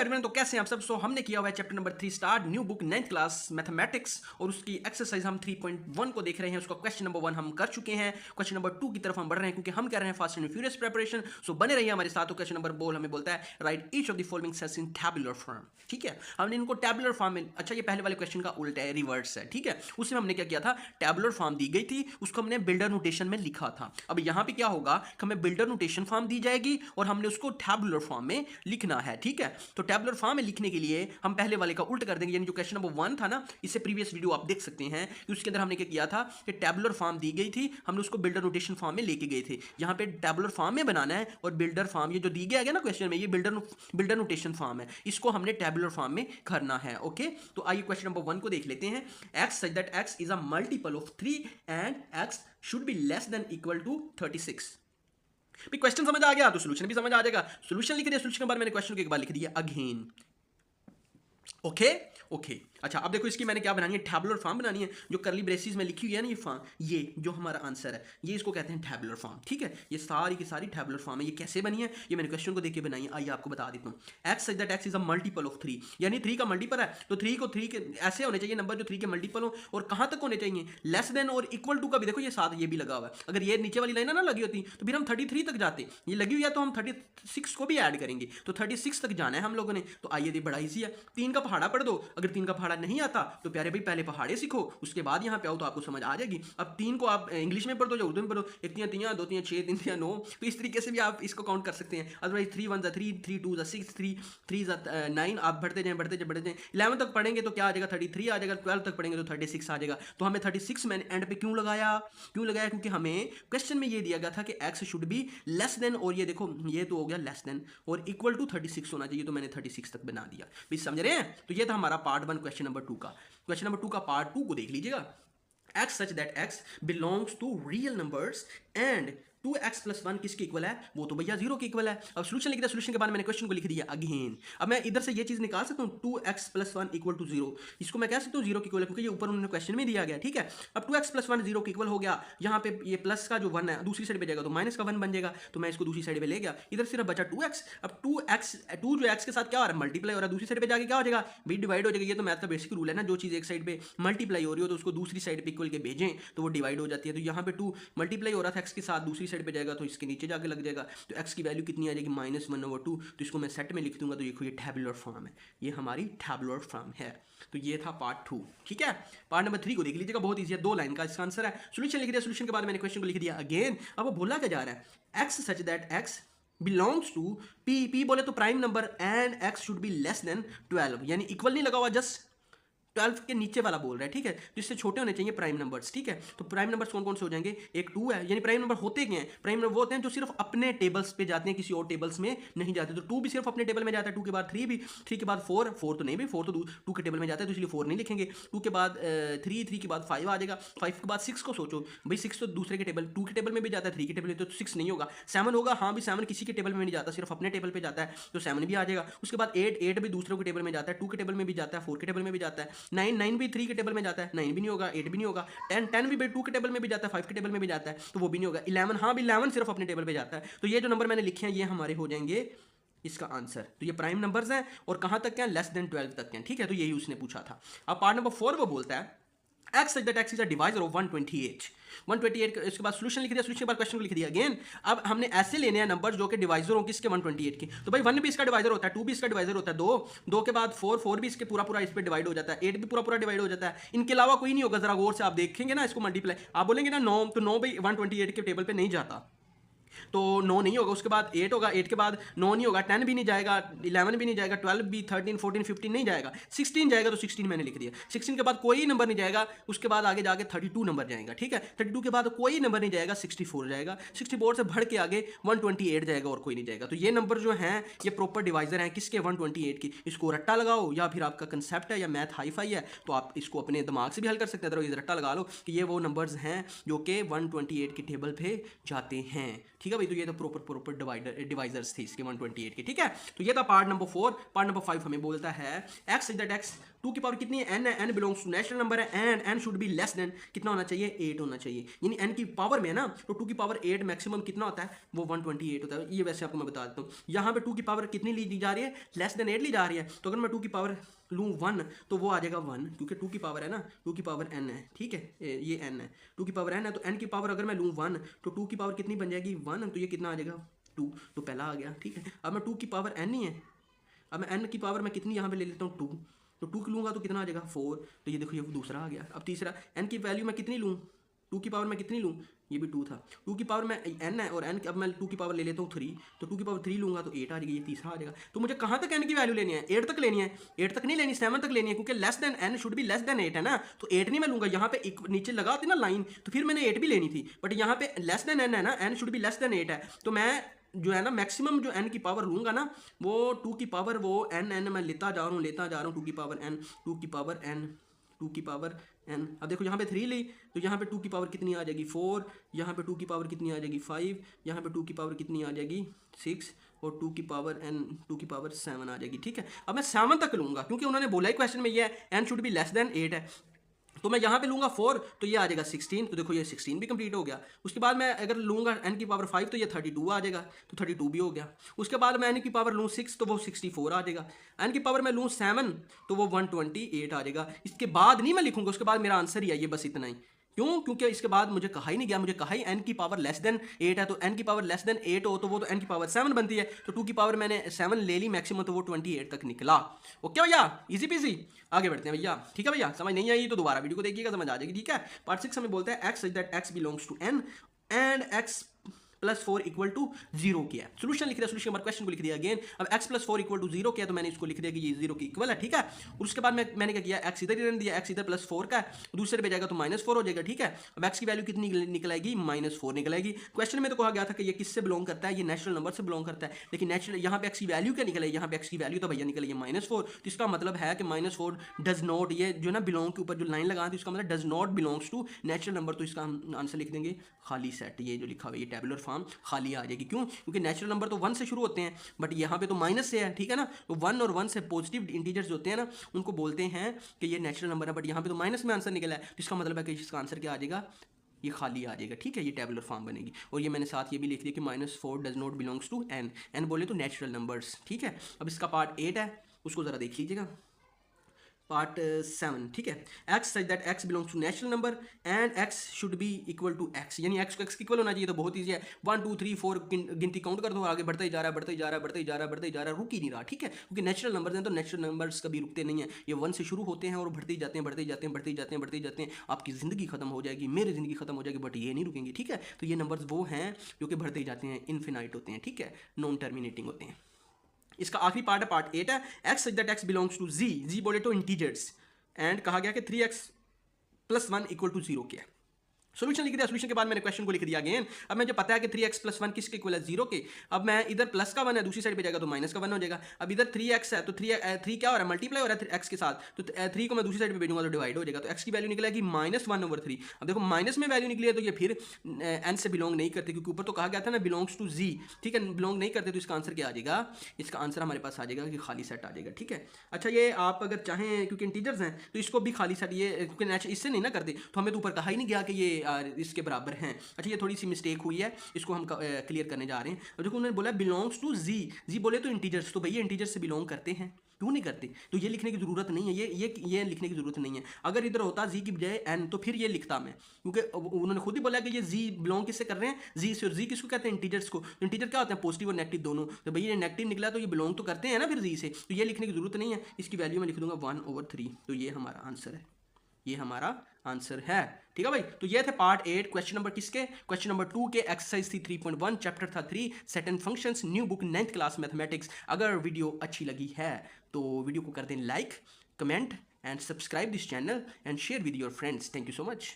Everyone, तो कैसे हैं आप सब। सो हमने किया हुआ है chapter number 3 start, new book 9th class mathematics, और उसकी एक्सरसाइज हम 3.1 को देख रहे हैं। उसका क्वेश्चन नंबर 1 हम कर चुके हैं, क्वेश्चन नंबर 2 की तरफ हम बढ़ रहे हैं क्योंकि हम कर रहे हैं फास्ट एंड फ्यूरियस प्रिपरेशन। सो बने रहिए हमारे साथ। तो क्वेश्चन नंबर बोल हमें बोलता है right each of the following sales in tabular form. ठीक है, हमने इनको टैबुलर फॉर्म में, अच्छा ये पहले वाले क्वेश्चन का उल्टा है, रिवर्स है। ठीक है, उसमें हमने क्या किया था, टैबुलर फॉर्म दी गई थी, उसको हमने बिल्डर नोटेशन में लिखा था। अब यहाँ पे क्या होगा कि हमें बिल्डर नोटेशन फॉर्म दी जाएगी और हमने उसको टैबुलर फॉर्म में लिखना है। ठीक है, तो टैबुलर फॉर्म में लिखने के लिए हम पहले वाले का उल्ट कर देंगे, यानी जो क्वेश्चन नंबर 1 था ना, इससे प्रीवियस वीडियो आप देख सकते हैं कि उसके अंदर हमने क्या किया था कि टैबुलर फॉर्म दी गई थी, हमने उसको बिल्डर नोटेशन फॉर्म में लेके गए थे। यहाँ पे टैबुलर फॉर्म में बनाना है और बिल्डर फॉर्म, ये जो दी गया है ना क्वेश्चन में, ये बिल्डर नोटेशन फॉर्म है, इसको हमने टैबुलर फॉर्म में करना है। ओके, तो आइए क्वेश्चन नंबर 1 को देख लेते हैं। x such that x is a multiple of 3 and x should be less than equal to 36। भी क्वेश्चन समझ आ गया तो सोल्यूशन भी समझ आ जाएगा। सोल्यूशन लिख दिया, सोल्यूशन के बाद मैंने क्वेश्चन को एक बार लिख दिया अगेन। ओके ओके, अच्छा अब देखो इसकी मैंने क्या बनानी है, टैबुलर फॉर्म बनानी है। जो करली ब्रेसिस में लिखी हुई है ना ये फॉर्म, ये जो हमारा आंसर है, ये इसको कहते हैं टैबुलर फॉर्म। ठीक है, ये सारी की सारी टैबुलर फॉर्म है। ये कैसे बनी है, ये मैंने क्वेश्चन को देख के बनाई है। आइए आपको बता देता हूँ। X such that x is a multiple of 3, यानी 3 का मल्टीपल है, तो 3 को 3 के ऐसे होने चाहिए नंबर जो 3 के मल्टीपल हो, और कहाँ तक होने चाहिए, लेस देन और इक्वल टू का भी देखो ये साथ ये भी लगा हुआ है। अगर ये नीचे वाली लाइन ना लगी होती तो फिर हम 33 तक जाते, ये लगी हुई है तो हम 36 को भी ऐड करेंगे, तो 36 तक जाना है हम लोगों ने। तो आइए बड़ा ईजी है, 3 का पहाड़ा पढ़ दो। अगर 3 का पहाड़ा नहीं आता तो प्यारे भाई पहले पहाड़े सीखो, उसके बाद यहाँ पे आओ तो आपको समझ आ जाएगी। अब 3 को आप इंग्लिश में पढ़ दो या उर्दू में पढ़ो, 1 3 3 2 3 6 3 3 9, तो इस तरीके से भी आप इसको काउंट कर सकते हैं। अदरवाइज 3 1 3 3 2 6 3 3 9, आप बढ़ते जाएं बढ़ते जाएं बढ़ते जाएं। 11 तक पढ़ेंगे तो क्या आ जाएगा, 33 आ जाएगा। 12 तक पढ़ेंगे तो 36 आ जाएगा। तो हमें 36 मैंने एंड पे क्यों लगाया, क्योंकि हमें क्वेश्चन में ये दिया गया था कि x should be less then, और ये देखो ये तो हो गया लेस देन और इक्वल टू 36 होना चाहिए, तो मैंने 36 तक बना दिया। भी समझ रहे हैं। तो ये था हमारा पार्ट 1 क्वेश्चन नंबर 2 का। क्वेश्चन नंबर 2 का पार्ट 2 को देख लीजिएगा। x such that x belongs to real numbers and 2x + 1 किसके इक्वल है, वो तो भैया 0 के इक्वल है। अब सोल्यूशन लिख दिया, सोल्यूशन के बाद मैंने क्वेश्चन को लिख दिया अगेन। अब मैं इधर से ये चीज निकाल सकता हूँ 2x + 1 = 0, इसको मैं कह सकता हूँ 0 के इक्वल है क्योंकि ये ऊपर उन्होंने क्वेश्चन में दिया गया। ठीक है, अब 2x + 1 0 के इक्वल हो गया। यहाँ पे ये प्लस का जो 1 है दूसरी साइड पे जाएगा तो माइनस का 1 बन जाएगा, तो मैं इसको दूसरी साइड पे ले गया। इधर सिर्फ बचा 2x। अब 2 जो x के साथ क्या हो रहा है, मल्टीप्लाई हो रहा है, दूसरी साइड पे जाके क्या हो जाएगा, भी डिवाइड हो जाएगा। ये तो मैथ का बेसिक रूल है ना, जो चीज एक साइड पे मल्टीप्लाई हो रही हो तो उसको दूसरी साइड पे इक्वल के भेजें तो वो डिवाइड हो जाती है। तो यहाँ पे 2 मल्टीप्लाई हो रहा था x के साथ, दूसरी साइड पे जाएगा तो इसके नीचे जाके लग जाएगा, तो x की वैल्यू कितनी आ जाएगी, -1/2। तो इसको मैं सेट में लिख दूंगा, तो ये टैबुलर फॉर्म है, ये हमारी टैबुलर फॉर्म है। तो ये था पार्ट 2। ठीक है, पार्ट नंबर 3 को देख लीजिएगा, बहुत ईजी है, 2 लाइन का इसका आंसर है। सोल्यूशन लिख दिया, सोल्यूशन के बाद मैंने क्वेश्चन को लिख दिया अगेन। अब वो बोला क्या जा रहा है, x such that x belongs to p बोले तो prime number and x should be less than 12, यानी इक्वल नहीं लगा हुआ, जस्ट 12 के नीचे वाला बोल रहा है। ठीक है, जिससे छोटे होने चाहिए प्राइम नंबर्स। ठीक है, तो प्राइम नंबर्स कौन कौन से हो जाएंगे, एक 2 है, यानी प्राइम नंबर होते क्या हैं, प्राइम नंबर वो होते हैं जो सिर्फ अपने टेबल्स पे जाते हैं, किसी और टेबल्स में नहीं जाते। तो 2 भी सिर्फ अपने टेबल में जाता है, 2 के बाद 3 भी, 3 के बाद 4 तो नहीं भी, 4 तो 2 के टेबल में जाता है तो इसलिए 4 नहीं लिखेंगे। 2 के बाद 3 के बाद 5 आ जाएगा, 5 के बाद 6 को सोचो भाई, 6 तो दूसरे के टेबल 2 के टेबल में भी जाता है, 3 के टेबल में, तो 6 नहीं होगा। 7 होगा, हाँ भी 7 किसी के टेबल में नहीं जाता, सिर्फ अपने टेबल पे जाता है, तो 7 भी आ जाएगा। उसके बाद 8 भी दूसरों के टेबल में जाता है, 2 के टेबल में भी जाता है, 4 के टेबल में भी जाता है। 9 भी 3 के टेबल में जाता है, 9 भी नहीं होगा, 8 भी नहीं होगा। 10 भी 2 के टेबल में भी जाता है, 5 के टेबल में भी जाता है, तो वो भी नहीं होगा। 11, हाँ भी 11 सिर्फ अपने टेबल पे जाता है। तो ये जो नंबर मैंने लिखे हैं ये हमारे हो जाएंगे इसका आंसर। तो ये प्राइम नंबर्स हैं और कहां तक हैं, लेस देन 12 तक हैं। ठीक है, तो यही उसने पूछा था। अब पार्ट नंबर 4 वो बोलता है x such that x is a divisor of 128। इसके बाद सोल्यूशन लिख दिया, सोल्यूशन के बाद क्वेश्चन को लिख दिया अगेन। अब हमने ऐसे लेने हैं नंबर जो कि डिवाइजर हो किसके, 128 के। तो भाई 1 भी इसका डिवाइजर होता है, 2 भी इसका डिवाइजर होता है, 2 के बाद 4 भी इसके पूरा इस पे डिवाइड हो जाता है, 8 भी पूरा डिवाइड हो जाता है। इनके अलावा कोई नहीं होगा, जरा गौर से आप देखेंगे ना इसको मल्टीप्लाई, आप बोलेंगे ना 9, तो 9 भाई 128 के टेबल पे नहीं जाता, तो 9 नहीं होगा। उसके बाद 8 होगा, 8 के बाद 9 नहीं होगा, 10 भी नहीं जाएगा, 11 भी नहीं जाएगा, 12 भी, 13 14 15 नहीं जाएगा, 16 जाएगा, तो 16 मैंने लिख दिया। 16 के बाद कोई नंबर नहीं जाएगा, उसके बाद आगे जाके 32 नंबर जाएगा। ठीक है, 32 के बाद कोई नंबर नहीं जाएगा, 64 जाएगा, 64 से बढ़ के आगे 128 जाएगा और कोई नहीं जाएगा। तो ये नंबर जो हैं ये प्रॉपर डिवाइजर हैं किसके, 128 की। इसको रट्टा लगाओ, या फिर आपका कंसेप्ट है या मैथ हाई फाई है तो आप इसको अपने दिमाग से भी हल कर सकते हैं, अदरवाइज रट्टा लगा लो कि ये वो नंबर्स हैं जो कि 128 के टेबल पे जाते हैं। ठीक है भाई। तो ये तो प्रॉपर डिवाइजर्स थे इसके 128 के, ठीक है। तो ये था पार्ट नंबर 4। पार्ट नंबर 5 हमें बोलता है एक्स इज दैट एक्स 2 की पावर कितनी है, n है, n belongs to natural number है and n should be less than कितना होना चाहिए, 8 होना चाहिए। यानी n की पावर में है ना, तो 2 की पावर 8 मैक्सिमम कितना होता है, वो 128 होता है। ये वैसे आपको मैं बता देता हूँ। यहाँ पे 2 की पावर कितनी ली जा रही है, लेस देन 8 ली जा रही है। तो अगर मैं 2 की पावर लूँ 1 तो वो आ जाएगा 1, क्योंकि 2 की पावर है ना, 2 की पावर n है, ठीक है, ये n है, 2 की पावर n है। तो n की पावर अगर मैं लूँ 1 तो 2 की पावर कितनी बन जाएगी 1, तो ये कितना आ जाएगा 2, तो पहला आ गया, ठीक है। अब मैं 2 की पावर n ही है, अब मैं n की पावर मैं कितनी यहाँ पे ले लेता हूँ 2, तो 2 की लूँगा तो कितना आ जाएगा 4, तो ये देखो ये दूसरा आ गया। अब तीसरा n की वैल्यू मैं कितनी लूँ, 2 की पावर मैं कितनी लूँ, ये भी 2 था, 2 की पावर में n है और n अब मैं 2 की पावर ले लेता हूँ 3, तो 2 की पावर 3 लूँगा तो 8 आ जाएगी, ये तीसरा आ जाएगा। तो मुझे कहाँ तक n की वैल्यू लेनी है, 8 तक लेनी है, 8 तक नहीं लेनी, 7 तक लेनी है, क्योंकि less than n should be less then 8 है ना। तो 8 नहीं मैं लूँगा, यहाँ पे एक नीचे लगा होती ना लाइन, तो फिर मैंने 8 भी लेनी थी, बट यहाँ पे लेस देन n है ना, n should be less then 8 है। तो मैं जो है ना मैक्सिमम जो n की पावर लूँगा ना, वो 2 की पावर वो n मैं लेता जा रहा हूँ 2 की पावर n, 2 की पावर n, 2 की पावर n। अब देखो यहाँ पे 3 ली तो यहाँ पे 2 की पावर कितनी आ जाएगी 4, यहाँ पे 2 की पावर कितनी आ जाएगी 5, यहाँ पे 2 की पावर कितनी आ जाएगी 6 और 2 की पावर n 2 की पावर 7 आ जाएगी, ठीक है। अब मैं 7 तक लूँगा क्योंकि उन्होंने बोला ही क्वेश्चन में ये है n should be less then 8 है, तो मैं यहाँ पे लूँगा 4 तो ये आ जाएगा 16, तो देखो ये 16 भी कंप्लीट हो गया। उसके बाद मैं अगर लूँगा n की पावर 5 तो ये 32 आ जाएगा, तो 32 भी हो गया। उसके बाद मैं n की पावर लूँ 6 तो वो 64 आ जाएगा, n की पावर मैं लूँ 7 तो वो 128 आ जाएगा। इसके बाद नहीं मैं लिखूँगा, उसके बाद मेरा आंसर ही है ये, बस इतना ही। क्यों, क्योंकि इसके बाद मुझे कहा ही नहीं गया, मुझे कहा ही n की पावर लेस देन 8 है, तो n की पावर लेस देन 8 हो तो वो तो n की पावर 7 बनती है, तो 2 की पावर मैंने 7 ले ली मैक्सिमम, तो वो 28 तक निकला। ओके भैया, इजी पीजी। आगे बढ़ते हैं भैया, ठीक है भैया। समझ नहीं आई तो दोबारा वीडियो को देखिएगा, समझ आ जाएगी, ठीक है। पार्ट 6 हमें बोलता है x is that x belongs to n and x plus 4 equal to 0 किया। सोल्यूशन लिख दिया, सोल्यूशन हमारे क्वेश्चन को लिख दिया अगेन। अब x प्लस 4 इक्वल टू 0 किया तो मैंने इसको लिख दिया कि ये 0 की इक्वल है, ठीक है। और उसके बाद मैंने क्या किया, x इधर ही रहने दिया, x इधर प्लस 4 का है, दूसरे पे जाएगा तो -4 हो जाएगा, ठीक है। अब x की वैल्यू कितनी निकल आएगी, -4 निकल आएगी। क्वेश्चन में तो कहा गया था कि ये किससे बिलोंग करता है, ये नेचुरल नंबर से बिलोंग करता है, लेकिन नेचुरल यहाँ पे x की वैल्यू क्या निकल आई, यहाँ पे x की वैल्यू तो भैया निकल है -4, तो इसका मतलब है कि -4 डज नॉट, ये जो ना बिलोंग के ऊपर जो लाइन लगा दी इसका मतलब does not belongs to natural number, तो इसका हम आंसर लिख देंगे खाली सेट। ये जो लिखा हुआ है ये टेबुलर फॉर्म खाली आ जाएगी, क्यों, क्योंकि नेचुरल नंबर तो 1 से शुरू होते हैं, बट यहाँ पे तो माइनस से है, ठीक है ना। तो 1 और 1 से पॉजिटिव इंटीजर्स होते हैं ना, उनको बोलते हैं कि ये नेचुरल नंबर है, बट यहाँ पे तो माइनस में आंसर निकला है, तो इसका मतलब है कि इसका आंसर क्या आ जाएगा, ये खाली आ जाएगा, ठीक है। ये टेबुलर फॉर्म बनेगी। और ये मैंने साथ ये भी लिख दिया कि -4 does not belongs to n बोले तो नेचुरल नंबर्स, ठीक है। अब इसका पार्ट 8 है, उसको ज़रा देख लीजिएगा। पार्ट 7, ठीक है। x such that x belongs to natural number and x should be equal to x, यानी x को x इक्वल होना चाहिए। तो बहुत ईजी है, 1 2 3 4 गिनती काउंट कर दो, आगे बढ़ते ही जा रहा है, बढ़ते ही जा रहा है, बढ़ते ही जा रहा है, बढ़ते ही जा रहा है, रुक ही नहीं रहा, ठीक है। क्योंकि नेचुरल नंबर्स हैं तो नेचुरल नंबर्स कभी रुकते नहीं है, ये 1 से शुरू होते हैं और बढ़ते ही जाते हैं, बढ़ते ही जाते हैं, बढ़ते ही जाते हैं, बढ़ते ही जाते हैं। आपकी ज़िंदगी खत्म हो जाएगी, मेरी ज़िंदगी खत्म हो जाएगी, बट ये नहीं रुकेंगे, ठीक है। तो ये नंबर्स वो हैं जो कि बढ़ते ही जाते हैं, इनफिनाइट होते हैं, ठीक है, नॉन टर्मिनेटिंग होते हैं। इसका आखिरी पार्ट है, पार्ट 8 है। X such that x belongs to Z बोले तो इंटीजर्स, एंड कहा गया कि 3x प्लस 1 इक्वल टू 0 किया। सोल्यूशन लिख दिया, सोल्यूशन के बाद मैंने क्वेश्चन को लिख दिया अगेन। अब मुझे पता है कि 3x प्लस 1 किसके इक्वल है, 0 के। अब मैं इधर प्लस का 1 है, दूसरी साइड पे जाएगा तो माइनस का 1 हो जाएगा। अब इधर 3x है तो 3 क्या हो रहा है, मल्टीप्लाई हो रहा है x के साथ, तो 3 को मैं दूसरी साइड पे भेजूंगा तो डिवाइड हो जाएगा, तो x की वैल्यू निकलेगी -1/3। अब देखो माइनस में वैल्यू निकली है तो ये फिर n से बिलोंग नहीं करते, क्योंकि ऊपर तो कहा गया था ना बिलोंग्स टू z, ठीक है, बिलोंग नहीं करते। तो इसका आंसर क्या आ जाएगा, इसका आंसर हमारे पास आ जाएगा कि खाली सेट आ जाएगा, ठीक है। अच्छा, ये आप अगर चाहें, क्योंकि इंटीजर्स हैं तो इसको भी खाली सेट, ये क्योंकि इससे नहीं ना करते, तो हमें तो ऊपर कहा ही नहीं गया कि ये इसके बराबर हैं। अच्छा, ये थोड़ी सी मिस्टेक हुई है, इसको हम क्लियर करने जा रहे हैं। अब देखो उन्होंने बोला बिलोंग्स टू जी बोले तो इंटीजर्स, तो भैया इंटीजर्स से बिलोंग करते हैं, क्यों नहीं करते, तो ये लिखने की जरूरत नहीं है, ये लिखने की जरूरत नहीं है। अगर इधर होता जी की बजाय n तो फिर ये लिखता मैं, क्योंकि उन्होंने खुद ही बोला कि ये जी बिलोंग किससे कर रहे हैं, जी से। और जी किसको कहते हैं, इंटीजर्स को। तो इंटीजर क्या होते हैं, पॉजिटिव और नेगेटिव दोनों, तो भैया ये नेगेटिव निकला तो ये बिलोंग तो करते हैं ना फिर जी से, तो ये लिखने की जरूरत नहीं है। इसकी वैल्यू मैं लिख दूंगा 1/3, तो ये हमारा आंसर है, ये हमारा आंसर है, ठीक है भाई। तो ये थे पार्ट 8 क्वेश्चन नंबर किसके, क्वेश्चन नंबर 2 के। एक्सरसाइज थी 3.1, चैप्टर था 3 set and functions, new book 9th class mathematics. अगर वीडियो अच्छी लगी है तो वीडियो को कर दें like, comment and subscribe this channel and share with your friends. Thank you so much.